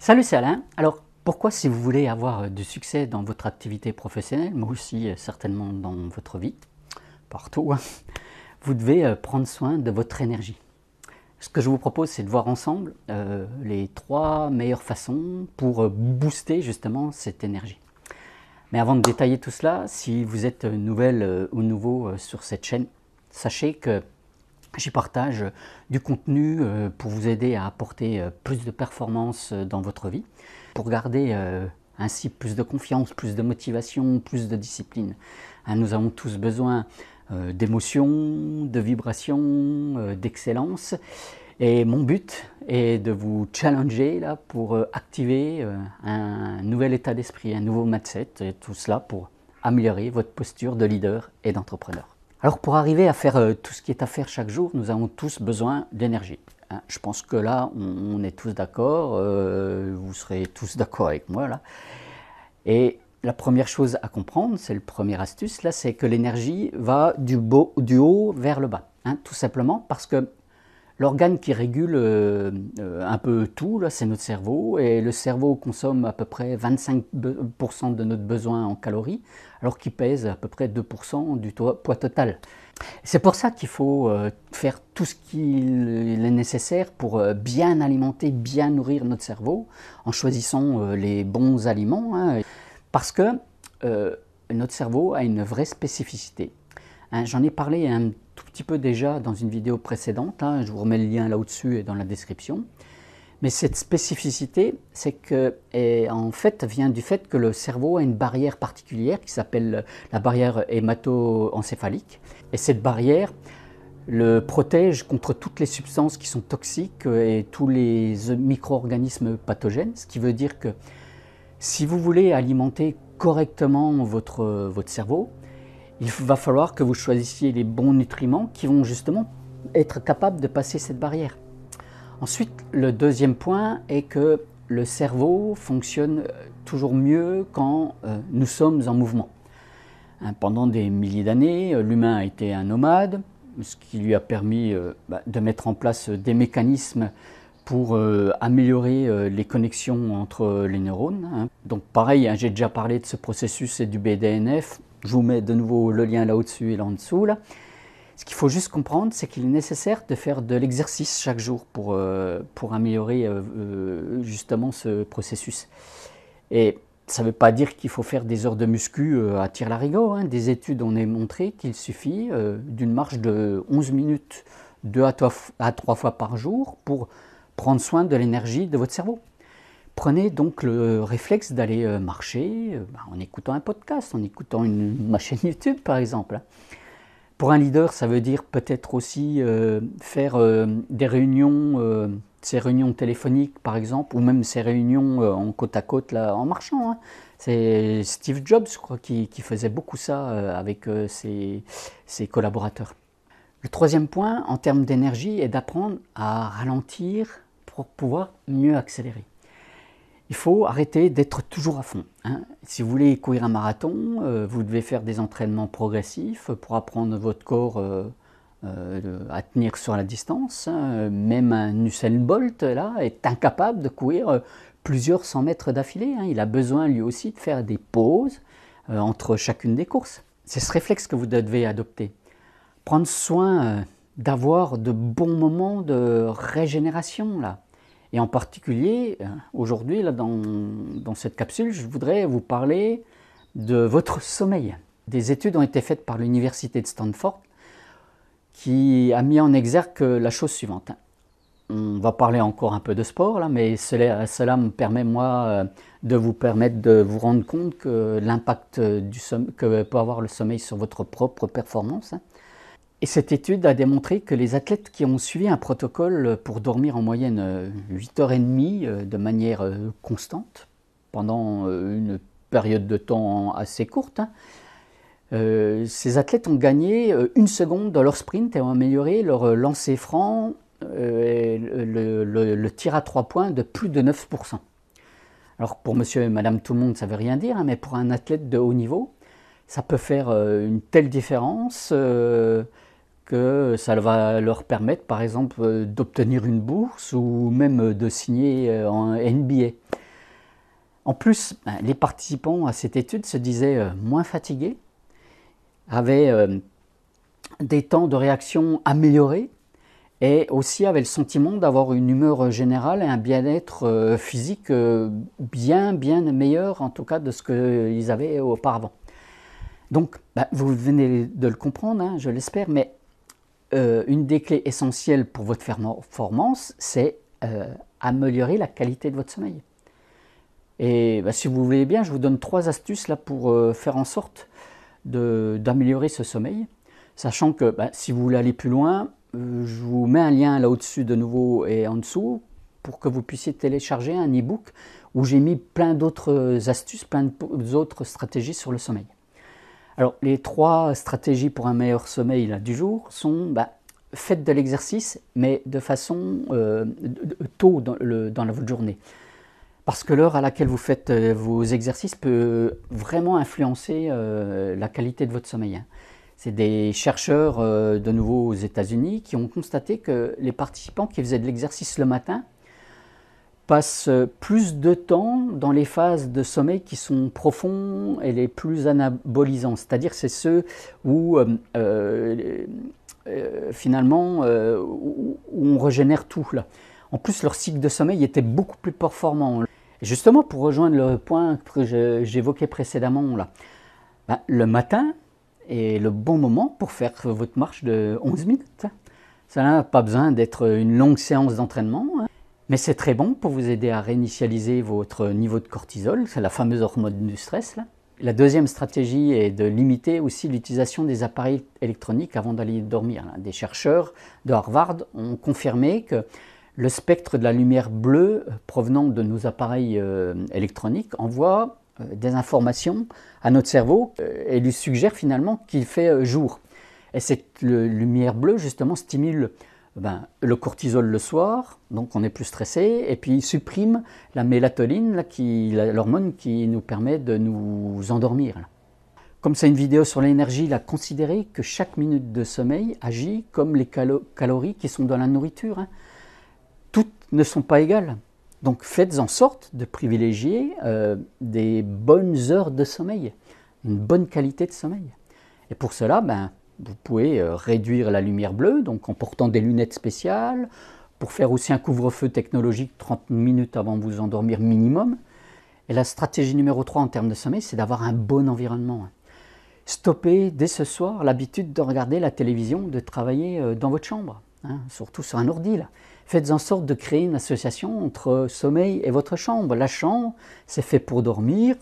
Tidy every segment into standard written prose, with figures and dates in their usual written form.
Salut, c'est Alain. Alors, pourquoi si vous voulez avoir du succès dans votre activité professionnelle, mais aussi certainement dans votre vie, partout, vous devez prendre soin de votre énergie. Ce que je vous propose, c'est de voir ensemble les 3 meilleures façons pour booster justement cette énergie. Mais avant de détailler tout cela, si vous êtes nouvelle ou nouveau sur cette chaîne, sachez que j'y partage du contenu pour vous aider à apporter plus de performance dans votre vie, pour garder ainsi plus de confiance, plus de motivation, plus de discipline. Nous avons tous besoin d'émotions, de vibrations, d'excellence. Et mon but est de vous challenger là, pour activer un nouvel état d'esprit, un nouveau mindset, et tout cela pour améliorer votre posture de leader et d'entrepreneur. Alors pour arriver à faire tout ce qui est à faire chaque jour, nous avons tous besoin d'énergie. Je pense que là, on est tous d'accord, vous serez tous d'accord avec moi là. Et la première chose à comprendre, c'est le premier astuce là, c'est que l'énergie va du haut vers le bas. Tout simplement parce que l'organe qui régule un peu tout, c'est notre cerveau, et le cerveau consomme à peu près 25% de notre besoin en calories, alors qu'il pèse à peu près 2% du poids total. C'est pour ça qu'il faut faire tout ce qu'il est nécessaire pour bien alimenter, bien nourrir notre cerveau, en choisissant les bons aliments, parce que notre cerveau a une vraie spécificité. J'en ai parlé un tout petit peu déjà dans une vidéo précédente, je vous remets le lien là au-dessus et dans la description. Mais cette spécificité, c'est que, en fait, vient du fait que le cerveau a une barrière particulière qui s'appelle la barrière hémato-encéphalique. Et cette barrière le protège contre toutes les substances qui sont toxiques et tous les micro-organismes pathogènes, ce qui veut dire que si vous voulez alimenter correctement votre cerveau, il va falloir que vous choisissiez les bons nutriments qui vont justement être capables de passer cette barrière. Ensuite, le deuxième point est que le cerveau fonctionne toujours mieux quand nous sommes en mouvement. Pendant des milliers d'années, l'humain a été un nomade, ce qui lui a permis de mettre en place des mécanismes pour améliorer les connexions entre les neurones. Donc pareil, j'ai déjà parlé de ce processus et du BDNF. Je vous mets de nouveau le lien là au-dessus et là en dessous. Là. Ce qu'il faut juste comprendre, c'est qu'il est nécessaire de faire de l'exercice chaque jour pour améliorer justement ce processus. Et ça ne veut pas dire qu'il faut faire des heures de muscu à tire-larigot. Des études ont montré qu'il suffit d'une marche de 11 minutes 2 à 3 fois par jour pour prendre soin de l'énergie de votre cerveau. Prenez donc le réflexe d'aller marcher en écoutant un podcast, en écoutant ma chaîne YouTube par exemple. Pour un leader, ça veut dire peut-être aussi faire des réunions, ces réunions téléphoniques par exemple, ou même ces réunions en côte à côte là, en marchant. C'est Steve Jobs, je crois, qui faisait beaucoup ça avec ses collaborateurs. Le troisième point en termes d'énergie est d'apprendre à ralentir pour pouvoir mieux accélérer. Il faut arrêter d'être toujours à fond. Si vous voulez courir un marathon, vous devez faire des entraînements progressifs pour apprendre votre corps à tenir sur la distance. Même un Usain Bolt là, est incapable de courir plusieurs 100 mètres d'affilée. Il a besoin lui aussi de faire des pauses entre chacune des courses. C'est ce réflexe que vous devez adopter. Prendre soin d'avoir de bons moments de régénération là. Et en particulier, aujourd'hui, dans cette capsule, je voudrais vous parler de votre sommeil. Des études ont été faites par l'université de Stanford qui a mis en exergue la chose suivante. On va parler encore un peu de sport, là, mais cela me permet, moi, de vous permettre de vous rendre compte que l'impact que peut avoir le sommeil sur votre propre performance. Et cette étude a démontré que les athlètes qui ont suivi un protocole pour dormir en moyenne 8h30 de manière constante, pendant une période de temps assez courte, ces athlètes ont gagné 1 seconde dans leur sprint et ont amélioré leur lancer franc, le tir à 3 points de plus de 9%. Alors pour monsieur et madame tout le monde, ça ne veut rien dire, mais pour un athlète de haut niveau, ça peut faire une telle différence que ça va leur permettre par exemple d'obtenir une bourse ou même de signer en NBA. En plus, les participants à cette étude se disaient moins fatigués, avaient des temps de réaction améliorés et aussi avaient le sentiment d'avoir une humeur générale et un bien-être physique bien meilleur en tout cas de ce qu'ils avaient auparavant. Donc, vous venez de le comprendre, hein, je l'espère, mais une des clés essentielles pour votre performance, c'est améliorer la qualité de votre sommeil. Et si vous voulez bien, je vous donne 3 astuces là pour faire en sorte d'améliorer ce sommeil. Sachant que si vous voulez aller plus loin, je vous mets un lien là au-dessus de nouveau et en dessous pour que vous puissiez télécharger un e-book où j'ai mis plein d'autres astuces, plein d'autres stratégies sur le sommeil. Alors les 3 stratégies pour un meilleur sommeil là, du jour sont faites de l'exercice mais de façon tôt dans votre journée. Parce que l'heure à laquelle vous faites vos exercices peut vraiment influencer la qualité de votre sommeil. C'est des chercheurs de nouveau aux États-Unis qui ont constaté que les participants qui faisaient de l'exercice le matin passent plus de temps dans les phases de sommeil qui sont profonds et les plus anabolisants. C'est-à-dire c'est ceux où finalement où on régénère tout là. En plus, leur cycle de sommeil était beaucoup plus performant. Et justement, pour rejoindre le point que j'évoquais précédemment, là, le matin est le bon moment pour faire votre marche de 11 minutes. Ça n'a pas besoin d'être une longue séance d'entraînement, mais c'est très bon pour vous aider à réinitialiser votre niveau de cortisol, c'est la fameuse hormone du stress. Là. La deuxième stratégie est de limiter aussi l'utilisation des appareils électroniques avant d'aller dormir. Là. Des chercheurs de Harvard ont confirmé que le spectre de la lumière bleue provenant de nos appareils électroniques envoie des informations à notre cerveau et lui suggère finalement qu'il fait jour. Et cette lumière bleue justement stimule le cortisol le soir, donc on est plus stressé, et puis il supprime la mélatonine, l'hormone qui nous permet de nous endormir. Là. Comme c'est une vidéo sur l'énergie, considérez que chaque minute de sommeil agit comme les calories qui sont dans la nourriture. Toutes ne sont pas égales. Donc faites en sorte de privilégier des bonnes heures de sommeil, une bonne qualité de sommeil. Et pour cela, vous pouvez réduire la lumière bleue, donc en portant des lunettes spéciales, pour faire aussi un couvre-feu technologique 30 minutes avant de vous endormir minimum. Et la stratégie numéro 3 en termes de sommeil, c'est d'avoir un bon environnement. Stoppez dès ce soir l'habitude de regarder la télévision, de travailler dans votre chambre, surtout sur un ordi. Là. Faites en sorte de créer une association entre sommeil et votre chambre. La chambre, c'est fait pour dormir,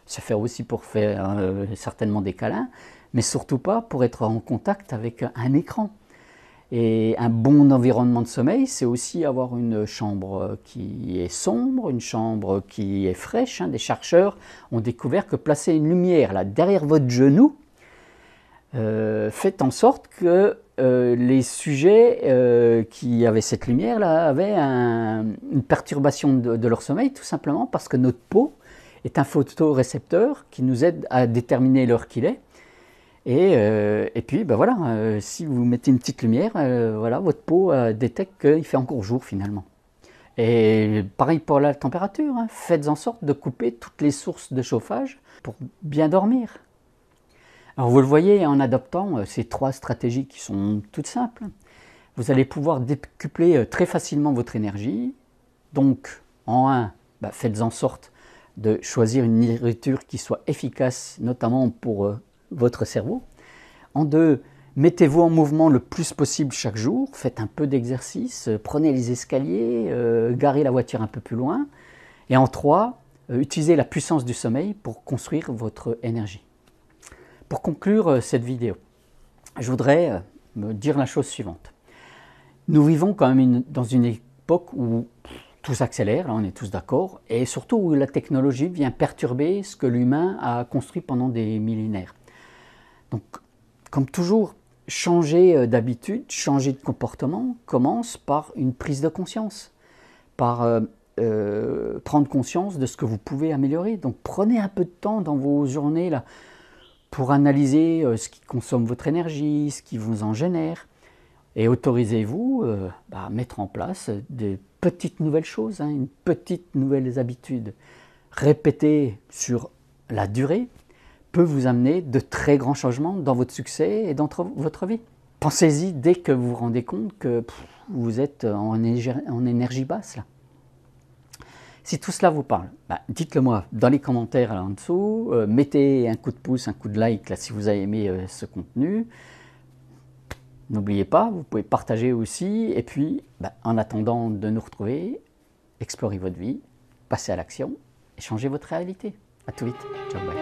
c'est fait aussi pour faire certainement des câlins, mais surtout pas pour être en contact avec un écran. Et un bon environnement de sommeil, c'est aussi avoir une chambre qui est sombre, une chambre qui est fraîche. Des chercheurs ont découvert que placer une lumière là, derrière votre genou, faites en sorte que les sujets qui avaient cette lumière là avaient une perturbation de leur sommeil, tout simplement parce que notre peau est un photorécepteur qui nous aide à déterminer l'heure qu'il est. Et puis si vous mettez une petite lumière, votre peau détecte qu'il fait encore jour finalement. Et pareil pour la température, faites en sorte de couper toutes les sources de chauffage pour bien dormir. Alors vous le voyez, en adoptant ces 3 stratégies qui sont toutes simples, vous allez pouvoir décupler très facilement votre énergie. Donc en 1, faites en sorte de choisir une nourriture qui soit efficace, notamment pour votre cerveau. En 2, mettez-vous en mouvement le plus possible chaque jour, faites un peu d'exercice, prenez les escaliers, garez la voiture un peu plus loin. Et en 3, utilisez la puissance du sommeil pour construire votre énergie. Pour conclure cette vidéo, je voudrais me dire la chose suivante. Nous vivons quand même dans une époque où tout s'accélère, là on est tous d'accord, et surtout où la technologie vient perturber ce que l'humain a construit pendant des millénaires. Donc, comme toujours, changer d'habitude, changer de comportement commence par une prise de conscience, par prendre conscience de ce que vous pouvez améliorer. Donc prenez un peu de temps dans vos journées là, pour analyser ce qui consomme votre énergie, ce qui vous en génère, et autorisez-vous à mettre en place des petites nouvelles choses, une petite nouvelles habitudes. répété sur la durée peut vous amener de très grands changements dans votre succès et dans votre vie. Pensez-y dès que vous vous rendez compte que vous êtes en énergie basse. Là. Si tout cela vous parle, dites-le moi dans les commentaires là en dessous. Mettez un coup de pouce, un coup de like là, si vous avez aimé ce contenu. N'oubliez pas, vous pouvez partager aussi. Et puis, en attendant de nous retrouver, explorez votre vie, passez à l'action et changez votre réalité. À tout vite. Ciao, bye.